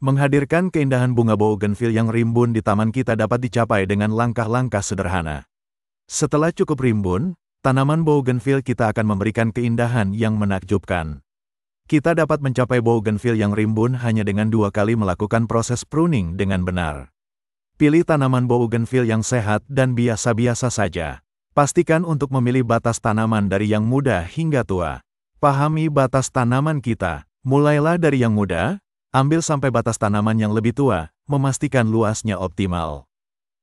Menghadirkan keindahan bunga bougainville yang rimbun di taman kita dapat dicapai dengan langkah-langkah sederhana. Setelah cukup rimbun, tanaman bougainville kita akan memberikan keindahan yang menakjubkan. Kita dapat mencapai bougainville yang rimbun hanya dengan 2 kali melakukan proses pruning dengan benar. Pilih tanaman bougainville yang sehat dan biasa-biasa saja. Pastikan untuk memilih batas tanaman dari yang muda hingga tua. Pahami batas tanaman kita. Mulailah dari yang muda, ambil sampai batas tanaman yang lebih tua, memastikan luasnya optimal.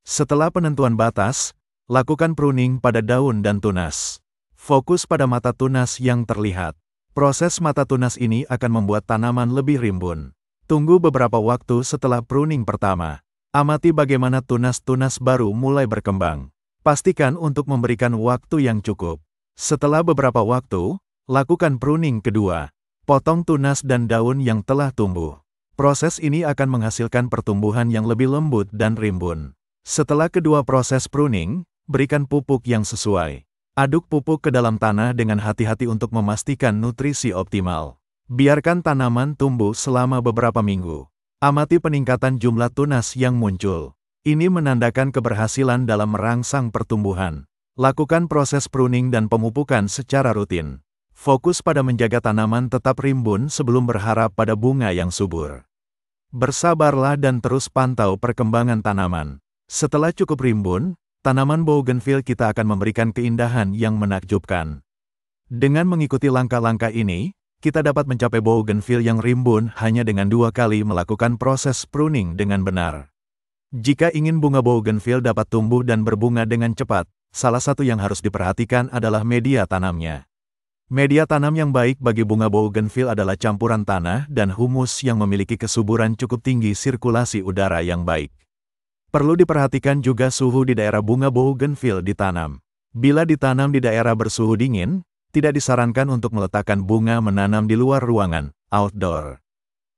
Setelah penentuan batas, lakukan pruning pada daun dan tunas. Fokus pada mata tunas yang terlihat. Proses mata tunas ini akan membuat tanaman lebih rimbun. Tunggu beberapa waktu setelah pruning pertama. Amati bagaimana tunas-tunas baru mulai berkembang. Pastikan untuk memberikan waktu yang cukup. Setelah beberapa waktu, lakukan pruning kedua. Potong tunas dan daun yang telah tumbuh. Proses ini akan menghasilkan pertumbuhan yang lebih lembut dan rimbun. Setelah kedua proses pruning, berikan pupuk yang sesuai. Aduk pupuk ke dalam tanah dengan hati-hati untuk memastikan nutrisi optimal. Biarkan tanaman tumbuh selama beberapa minggu. Amati peningkatan jumlah tunas yang muncul. Ini menandakan keberhasilan dalam merangsang pertumbuhan. Lakukan proses pruning dan pemupukan secara rutin. Fokus pada menjaga tanaman tetap rimbun sebelum berharap pada bunga yang subur. Bersabarlah dan terus pantau perkembangan tanaman. Setelah cukup rimbun, tanaman bougainville kita akan memberikan keindahan yang menakjubkan. Dengan mengikuti langkah-langkah ini, kita dapat mencapai bougainville yang rimbun hanya dengan 2 kali melakukan proses pruning dengan benar. Jika ingin bunga bougainville dapat tumbuh dan berbunga dengan cepat, salah satu yang harus diperhatikan adalah media tanamnya. Media tanam yang baik bagi bunga bougainville adalah campuran tanah dan humus yang memiliki kesuburan cukup tinggi sirkulasi udara yang baik. Perlu diperhatikan juga suhu di daerah bunga bougainville ditanam. Bila ditanam di daerah bersuhu dingin, tidak disarankan untuk meletakkan bunga menanam di luar ruangan, outdoor.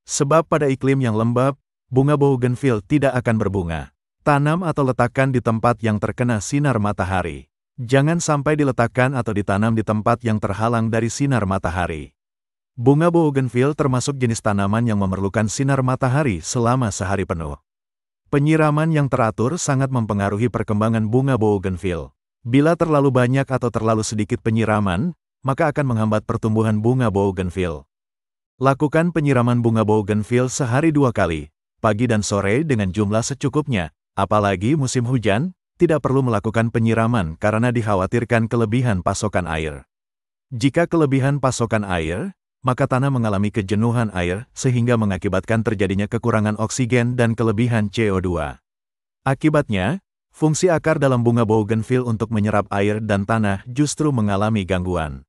Sebab pada iklim yang lembab, bunga bougainville tidak akan berbunga. Tanam atau letakkan di tempat yang terkena sinar matahari. Jangan sampai diletakkan atau ditanam di tempat yang terhalang dari sinar matahari. Bunga bougainville termasuk jenis tanaman yang memerlukan sinar matahari selama sehari penuh. Penyiraman yang teratur sangat mempengaruhi perkembangan bunga bougainville. Bila terlalu banyak atau terlalu sedikit penyiraman, maka akan menghambat pertumbuhan bunga bougainville. Lakukan penyiraman bunga bougainville sehari 2 kali, pagi dan sore dengan jumlah secukupnya, apalagi musim hujan, tidak perlu melakukan penyiraman karena dikhawatirkan kelebihan pasokan air. Jika kelebihan pasokan air, maka tanah mengalami kejenuhan air sehingga mengakibatkan terjadinya kekurangan oksigen dan kelebihan CO2. Akibatnya, fungsi akar dalam bunga bougainville untuk menyerap air dan tanah justru mengalami gangguan.